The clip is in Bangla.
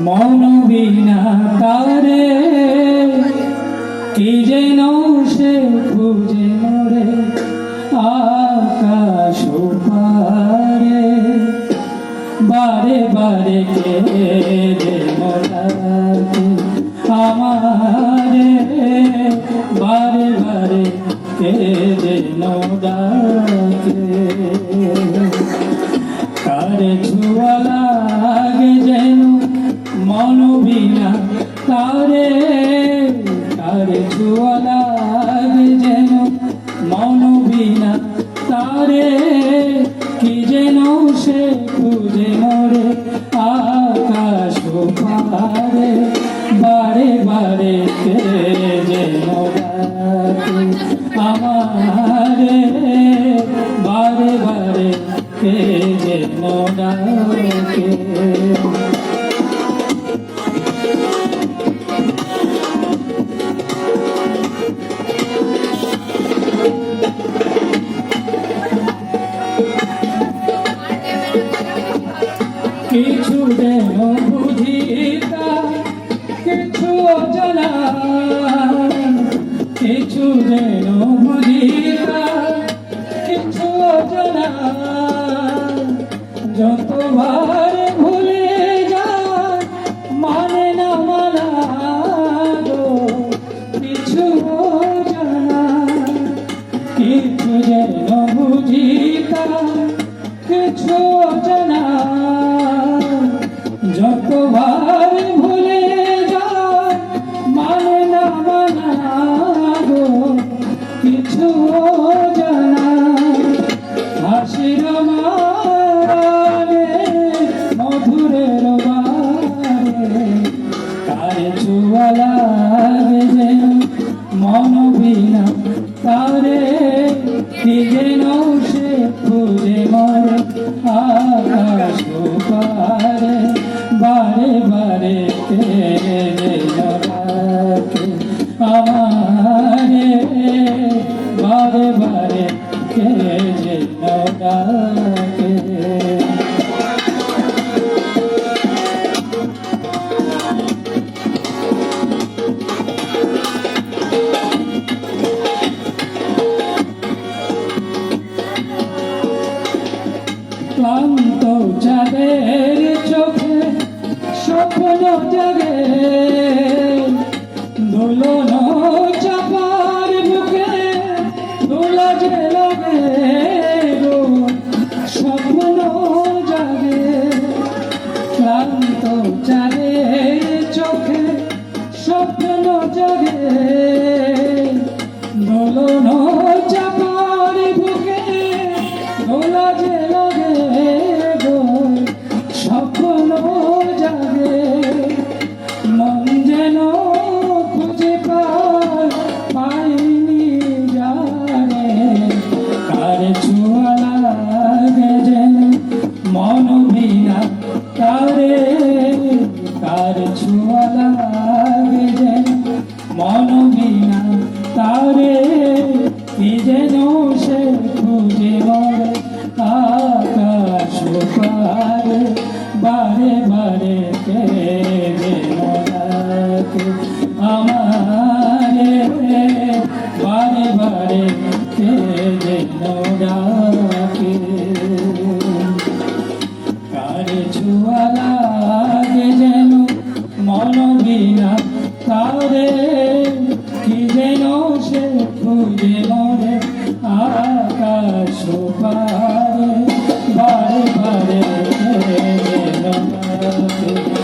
মৌন বিনা তারে কি যেন সে খুঁজে মরে আকাশ পারে বারে বারে কে যেন ডাকে আমারে বারে বারে কে যেন ডাকে কারে ছুয়া লাগে যেন মন বিনা তারে কারে ছুয়া লাগে যেন মন বিনা তারে কি যেন সে খুঁজে মরে আকাশ পারে বারে বারে কে যেন ডাকে আমারে বারে বারে কে যেন ডাকে কিছু যেন বুঝিতা কিছু অজানা কিছু যেন বুঝিতা কিছু অজানা যতবার ভুলে যায় মানে না মানা গো কিছু অজানা কিছু যেন বুঝিতা কিছু অজানা যতবার ভুলে যায় মানে না মানা গো কিছু অজানা হাসির মানে মধুরের বারে কারে ছুয়া লাগে যেন মন বিনা তারে কি যেন সে খুঁজে মরে আকাশ পারে বারে বারে কে যেন ডাকে আমারে বারে বারে কে যেন ডাকে ক্লান্ত চাঁদের চোখে স্বপ্ন জাগে দোলন চাপার বুকে দোলা যে লাগে গো স্বপ্ন জাগে ক্লান্ত চাঁদের চোখে স্বপ্ন জাগে দোলন চাপার বুকে দোলা যে লাগে গো স্বপ্ন জাগে মন যেন খুঁজে পাইনি জানে কারে ছুয়া লাগে যেন মন বিনা তারে কারে ছুয়া লাগে যেন মন বিনা তারে কি যেন সে খুঁজে মরে আকাশ পারে বারে বারে কে যেন ডাকে আমারে বারে বারে কে যেন ডাকে কারে ছুয়া লাগে যেন মন বিনা তারে কি যেন সে খুঁজে মরে আকাশ পারে বারে বারে কে যেন ডাকে